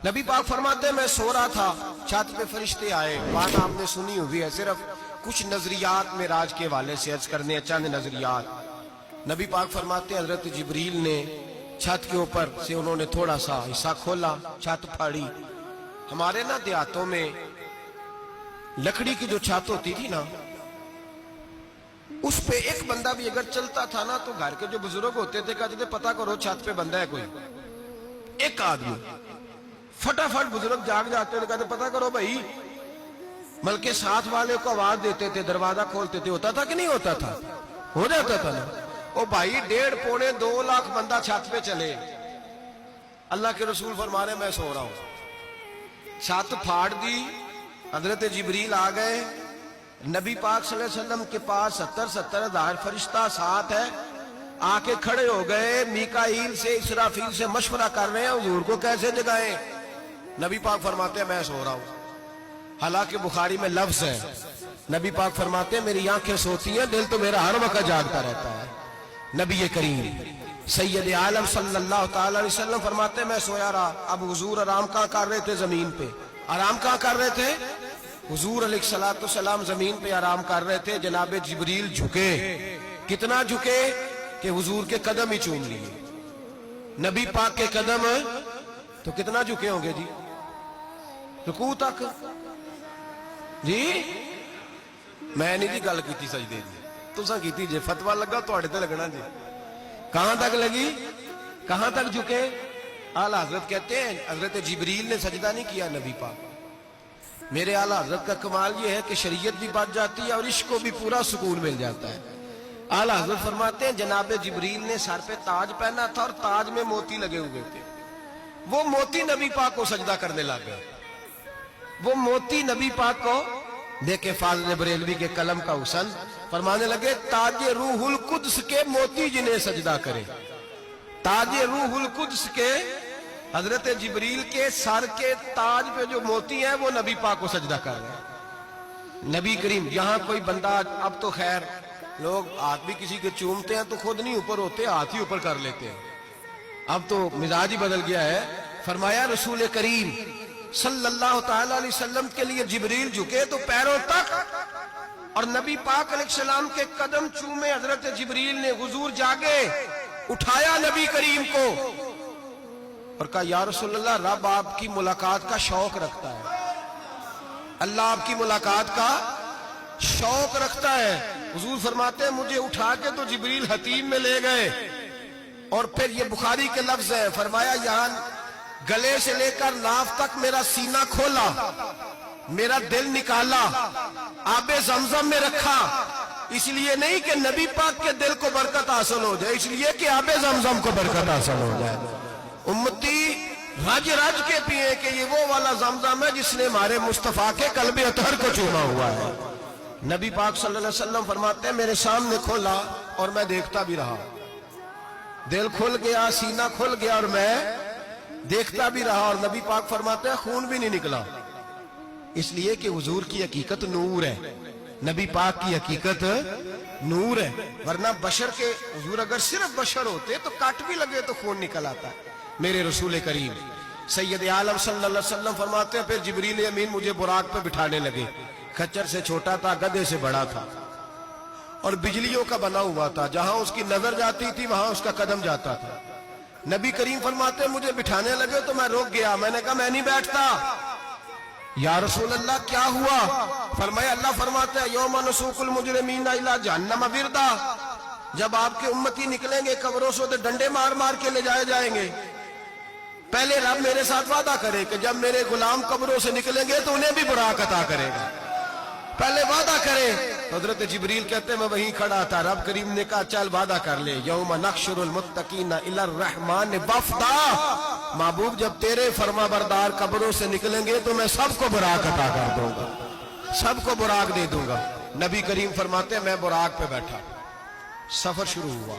नबी पाक फरमाते हैं मैं सो रहा था, छत पे फरिश्ते आए। बात आपने सुनी हुई है, सिर्फ कुछ नजरियात में राज के हवाले से अर्ज करने हैं, चंद नजरियात। नबी पाक फरमाते हैं हजरत जिब्रील ने छत के ऊपर से उन्होंने थोड़ा सा हिस्सा खोला, छत फाड़ी। हमारे ना देहातों में लकड़ी की जो छत होती थी ना, उस पे एक बंदा भी अगर चलता था ना तो घर के जो बुजुर्ग होते थे कहते थे पता करो छत पे बंदा है कोई। एक आदमी फटाफट बुजुर्ग जाग जाते थे, कहते पता करो भाई। बल्कि साथ वाले को आवाज देते थे, दरवाजा खोलते थे। होता था कि नहीं होता था? हो जाता था ना। ओ भाई 1.5 पौने 2 लाख बंदा छत पे चले, अल्लाह के रसूल फरमा रहे मैं सो रहा हूं। छत फाड़ दी, हजरत जिब्रील आ गए। नबी पाक सल्लल्लाहु अलैहि वसल्लम के पास 70 हज़ार फरिश्ता साथ है, आके खड़े हो गए। मीकाईल से इसराफील से मशवरा कर रहे हैं हुजूर को कैसे जगाएं। नबी पाक फरमाते हैं मैं सो रहा हूं। हालांकि बुखारी में लफ्ज है, नबी पाक फरमाते हैं मेरी आंखें सोती हैं, दिल तो मेरा हर वक्त जागता रहता है। नबी करीम सैयद आलम सल्लल्लाहु ताला अलैहि वसल्लम फरमाते हैं मैं सोया रहा। अब हुजूर आराम कहां कर रहे थे? जमीन पे। आराम कहां कर रहे थे? हुजूर अलैहिस्सलातु वस्सलाम जमीन पे आराम कर रहे थे। जनाब जिब्रील झुके। कितना झुके कि हुजूर के कदम ही चूम लिए। नबी पाक के कदम तो कितना झुके होंगे जी? रुकू तक जी। मैं नहीं जी गल की सजदे दी, तुसा कीती जे। फतवा लगा तुहाडे ते लगना जी। कहां तक लगी? कहां तक झुके? आला हजरत कहते हैं हजरत जिब्रील ने सजदा नहीं किया नबी पाक। मेरे आला हजरत का कमाल ये है कि शरीयत भी बच जाती है और इश्क को भी पूरा सुकून मिल जाता है। आला हजरत फरमाते हैं जनाब जिब्रील ने सर पे ताज पहना था और ताज में मोती लगे हुए थे। वो मोती नबी पाक को सजदा करने लग गए। वो मोती नबी पाक को देखे। फाज़िल बरेलवी के कलम का हुसन फरमाने लगे ताजे रूहुल कुद्स के मोती जिन्हें सजदा करे। ताजे रूहुल कुद्स के हजरत जिब्रील के सर के ताज पे जो मोती है वो नबी पाक को सजदा कर रहे हैं। नबी करीम यहां कोई बंदा, अब तो खैर लोग हाथ भी किसी के चूमते हैं तो खुद नहीं ऊपर होते, हाथ ही ऊपर कर लेते हैं। अब तो मिजाज ही बदल गया है। फरमाया रसूल करीम सल्लल्लाहु ताला अलैहि वसल्लम के लिए जिब्रील झुके तो पैरों तक और नबी पाक अलैहिस्सलाम के कदम चूमे। हजरत जिब्रील ने हुजूर जागे, उठाया नबी करीम को और कहा या रसूल अल्लाह, रब आपकी मुलाकात का शौक रखता है, अल्लाह आपकी मुलाकात का शौक रखता है। हुजूर फरमाते हैं मुझे उठा के तो जिब्रील हतीम में ले गए और फिर ये बुखारी के लफ्ज है, फरमाया यहां गले से लेकर नाफ तक मेरा सीना खोला, मेरा दिल निकाला, आबे जमजम में रखा। इसलिए नहीं कि नबी पाक के दिल को बरकत हासिल हो जाए, इसलिए कि आबे जमजम को बरकत हासिल हो जाए। उम्मती रज रज के पिए कि ये वो वाला जमजम है जिसने हमारे मुस्तफा के कल्बे अतहर को चूमा हुआ है। नबी पाक सल्लल्लाहु अलैहि वसल्लम फरमाते हैं मेरे सामने खोला और मैं देखता भी रहा। दिल खुल गया, सीना खुल गया और मैं देखता भी रहा। और नबी पाक फरमाते हैं खून भी नहीं निकला, इसलिए कि हुजूर की हकीकत नूर है, नबी पाक की हकीकत नूर है। वरना बशर के हुजूर अगर सिर्फ बशर होते तो काट भी लगे तो खून निकल आता। मेरे रसूल करीम सैयद आलम सल्लल्लाहु अलैहि वसल्लम फरमाते हैं फिर जिब्रील अमीन मुझे बुराक पे बिठाने लगे। खच्चर से छोटा था, गधे से बड़ा था और बिजलियों का बना हुआ था। जहां उसकी नजर जाती थी वहां उसका कदम जाता था। नबी करीम फरमाते हैं मुझे बिठाने लगे तो मैं रुक गया। मैंने कहा मैं नहीं बैठता। या रसूल अल्लाह क्या हुआ? फरमाया अल्लाह फरमाते हैं यौमा नसूकुल मुजरिमीना इला जहन्नम विरदा, जब आपके उम्मती निकलेंगे कब्रों से तो डंडे मार मार के ले जाए जाएंगे। पहले रब मेरे साथ वादा करे कि जब मेरे गुलाम कब्रों से निकलेंगे तो उन्हें भी बुराक अता करेगा। पहले वादा करे। हजरत जिब्रील कहते मैं वहीं खड़ा था, रब करीम ने कहा चल वादा कर ले। यौमा नहशुरुल मुत्तकीना इला रहमान वफदा, महबूब जब तेरे फरमा बरदार कब्रों से निकलेंगे तो मैं सबको बुराक अता कर दूंगा, सबको बुराक दे दूंगा। नबी करीम फरमाते मैं बुराक पे बैठा, सफर शुरू हुआ।